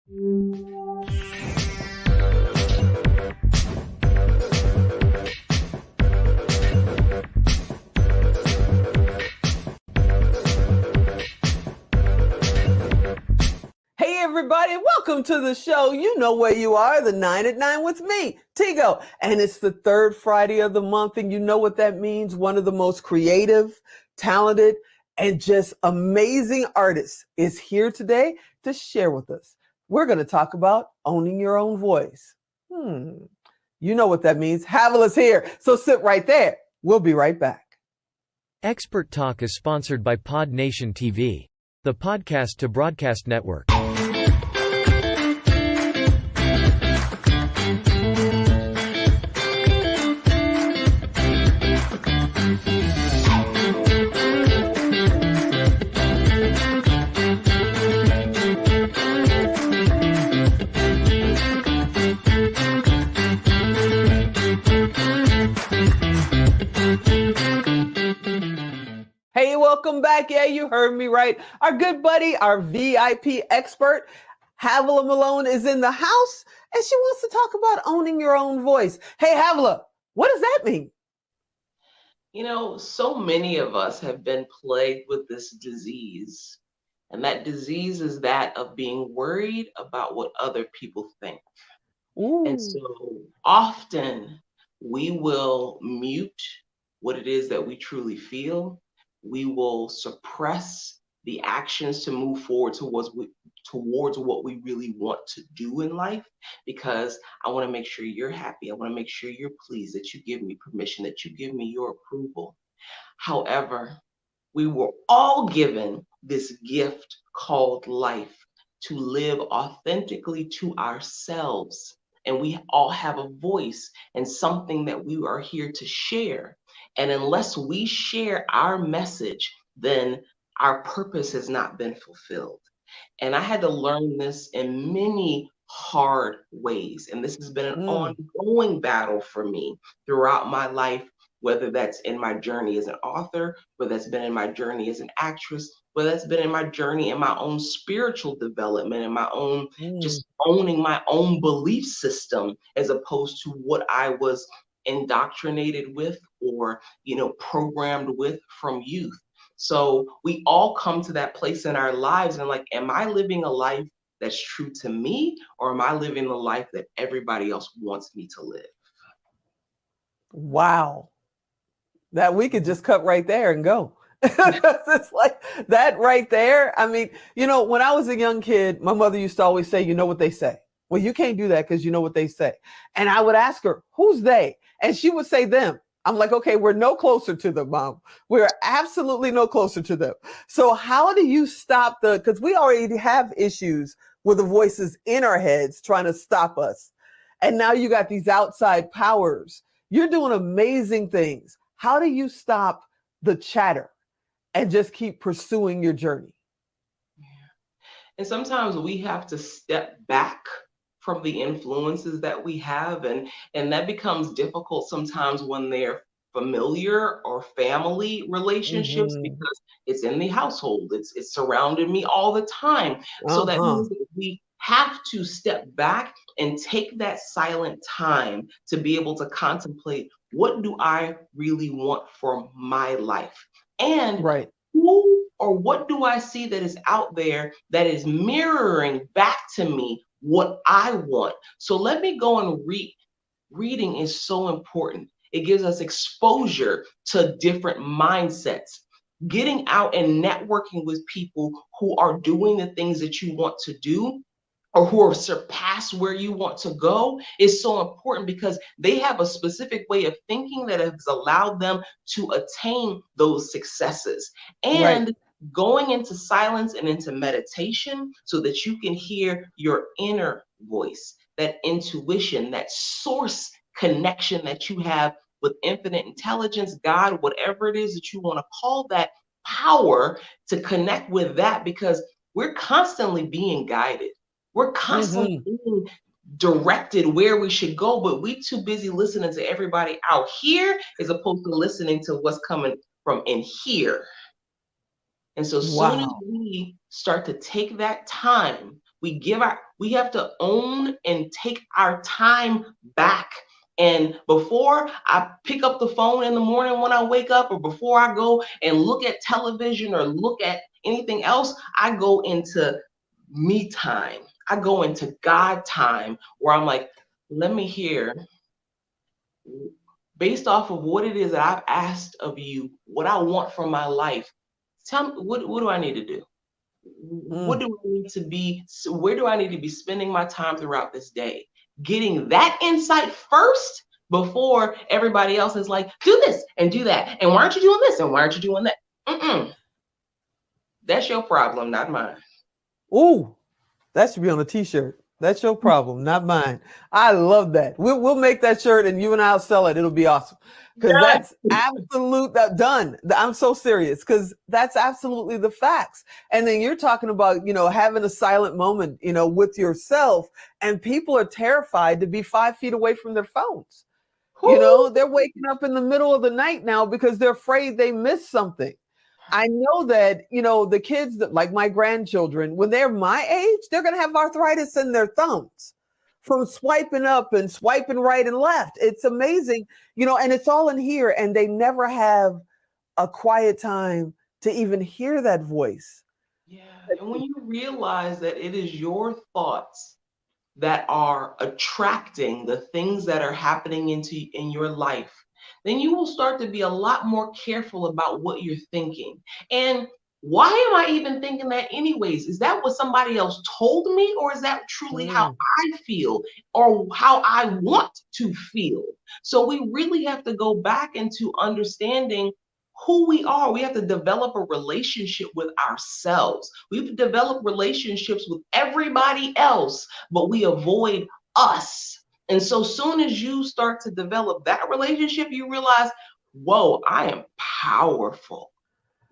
Hey everybody, welcome to the show. You know where you are, the 9 at 9 with me, Tigo. And it's the third Friday of the month, and you know what that means. One of the most creative, talented, and just amazing artists is here today to share with us. We're going to talk about owning your own voice. You know what that means. Havilah's here, so sit right there. We'll be right back. Expert Talk is sponsored by Pod Nation TV, the podcast to broadcast network. Hey, welcome back. Yeah, you heard me right. Our good buddy, our VIP expert, Havilah Malone, is in the house, and she wants to talk about owning your own voice. Hey, Havilah, what does that mean? You know, so many of us have been plagued with this disease, and that disease is that of being worried about what other people think. And so often we will mute what it is that we truly feel. We will suppress the actions to move forward towards what we really want to do in life, because I want to make sure you're happy. I want to make sure you're pleased, that you give me permission, that you give me your approval. However, we were all given this gift called life to live authentically to ourselves. And we all have a voice and something that we are here to share. And unless we share our message, then our purpose has not been fulfilled. And I had to learn this in many hard ways. And this has been an ongoing battle for me throughout my life, whether that's in my journey as an author, whether that's been in my journey as an actress, whether that's been in my journey in my own spiritual development, in my own just owning my own belief system, as opposed to what I was indoctrinated with or, programmed with from youth. So we all come to that place in our lives and like, am I living a life that's true to me, or am I living the life that everybody else wants me to live? Wow. That we could just cut right there and go. It's like that right there. I mean, when I was a young kid, my mother used to always say, you know what they say. Well, you can't do that because you know what they say. And I would ask her, who's they? And she would say them. I'm like, okay, we're no closer to them, Mom. We're absolutely no closer to them. So how do you stop because we already have issues with the voices in our heads trying to stop us. And now you got these outside powers. You're doing amazing things. How do you stop the chatter and just keep pursuing your journey? Yeah. And sometimes we have to step back from the influences that we have, and that becomes difficult sometimes when they're familiar or family relationships, because it's in the household, it's surrounding me all the time. So that means that we have to step back and take that silent time to be able to contemplate, what do I really want for my life? And who or what do I see that is out there that is mirroring back to me what I want? So let me go and read. Reading is so important. It gives us exposure to different mindsets. Getting out and networking with people who are doing the things that you want to do, or who have surpassed where you want to go, is so important, because they have a specific way of thinking that has allowed them to attain those successes. And going into silence and into meditation so that you can hear your inner voice, that intuition, that source connection that you have with infinite intelligence, God, whatever it is that you want to call that power, to connect with that, because we're constantly being guided. We're constantly being directed where we should go, but we too busy listening to everybody out here as opposed to listening to what's coming from in here. And so soon as we start to take that time, We have to own and take our time back. And before I pick up the phone in the morning when I wake up, or before I go and look at television or look at anything else, I go into me time. I go into God time, where I'm like, let me hear, based off of what it is that I've asked of you, what I want from my life. Tell me, what do I need to do? What do I need to be? Where do I need to be spending my time throughout this day? Getting that insight first before everybody else is like, do this and do that. And why aren't you doing this? And why aren't you doing that? That's your problem, not mine. Ooh, that should be on a t-shirt. That's your problem, not mine. I love that. We'll make that shirt and you and I'll sell it. It'll be awesome. Because that's absolute done. I'm so serious, because that's absolutely the facts. And then you're talking about, having a silent moment, with yourself, and people are terrified to be 5 feet away from their phones. They're waking up in the middle of the night now because they're afraid they missed something. I know that, the kids that, like my grandchildren, when they're my age, they're going to have arthritis in their thumbs from swiping up and swiping right and left. It's amazing, and it's all in here, and they never have a quiet time to even hear that voice. Yeah. And when you realize that it is your thoughts that are attracting the things that are happening in your life, then you will start to be a lot more careful about what you're thinking. And why am I even thinking that anyways? Is that what somebody else told me, or is that truly how I feel, or how I want to feel? So we really have to go back into understanding who we are. We have to develop a relationship with ourselves. We develop relationships with everybody else, but we avoid us. And so soon as you start to develop that relationship, you realize, whoa, I am powerful.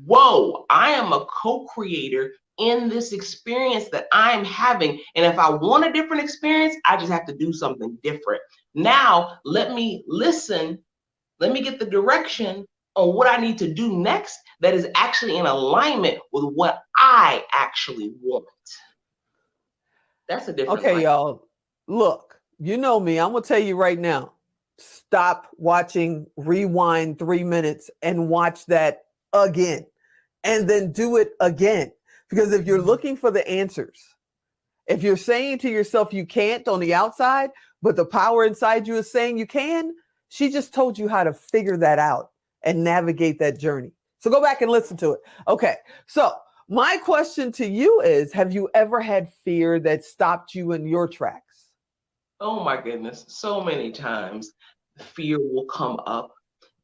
Whoa, I am a co-creator in this experience that I'm having. And if I want a different experience, I just have to do something different. Now, let me listen. Let me get the direction on what I need to do next that is actually in alignment with what I actually want. That's a different Okay, life. y'all. Look. You know me, I'm going to tell you right now, stop watching, rewind 3 minutes and watch that again, and then do it again. Because if you're looking for the answers, if you're saying to yourself you can't on the outside, but the power inside you is saying you can, she just told you how to figure that out and navigate that journey. So go back and listen to it. Okay, so my question to you is, have you ever had fear that stopped you in your tracks? Oh my goodness, so many times fear will come up.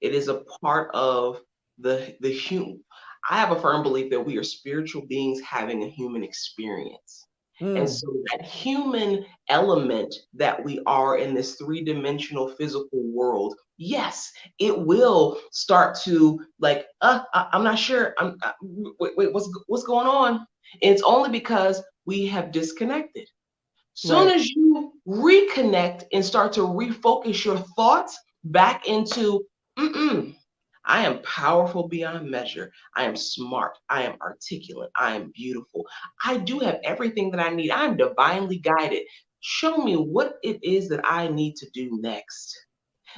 It is a part of the human. I have a firm belief that we are spiritual beings having a human experience. And so that human element that we are in this three-dimensional physical world, yes, it will start to like, I'm not sure. Wait, what's going on? And it's only because we have disconnected. Soon as you reconnect and start to refocus your thoughts back into, I am powerful beyond measure. I am smart. I am articulate. I am beautiful. I do have everything that I need. I am divinely guided. Show me what it is that I need to do next.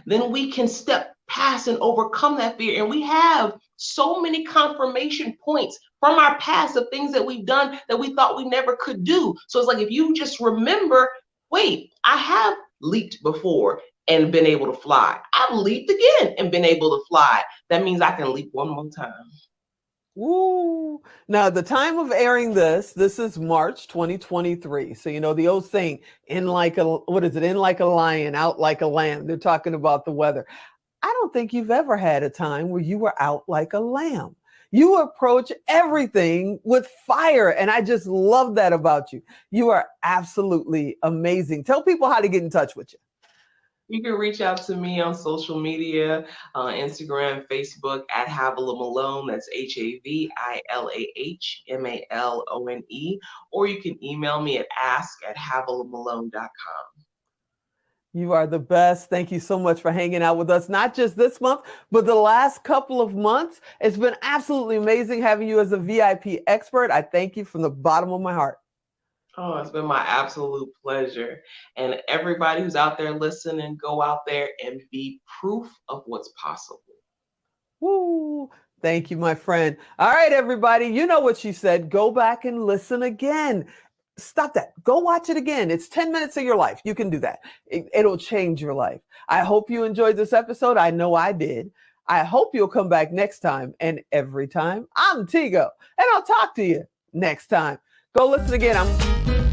Then we can step past and overcome that fear. And we have so many confirmation points from our past of things that we've done that we thought we never could do. So it's like, if you just remember, wait, I have leaped before and been able to fly. I've leaped again and been able to fly. That means I can leap one more time. Woo. Now, the time of airing this is March 2023. So, the old saying, in like a lion, out like a lamb. They're talking about the weather. I don't think you've ever had a time where you were out like a lamb. You approach everything with fire. And I just love that about you. You are absolutely amazing. Tell people how to get in touch with you. You can reach out to me on social media, Instagram, Facebook at Havilah Malone. That's HAVILAHMALONE. Or you can email me at ask@havilahmalone.com. You are the best. Thank you so much for hanging out with us, not just this month, but the last couple of months. It's been absolutely amazing having you as a VIP expert. I thank you from the bottom of my heart. Oh, it's been my absolute pleasure. And everybody who's out there listening, go out there and be proof of what's possible. Woo! Thank you, my friend. All right, everybody. You know what she said. Go back and listen again. Stop that. Go watch it again. It's 10 minutes of your life. You can do that. It'll change your life. I hope you enjoyed this episode. I know I did. I hope you'll come back next time and every time. I'm Tigo, and I'll talk to you next time. Go listen again.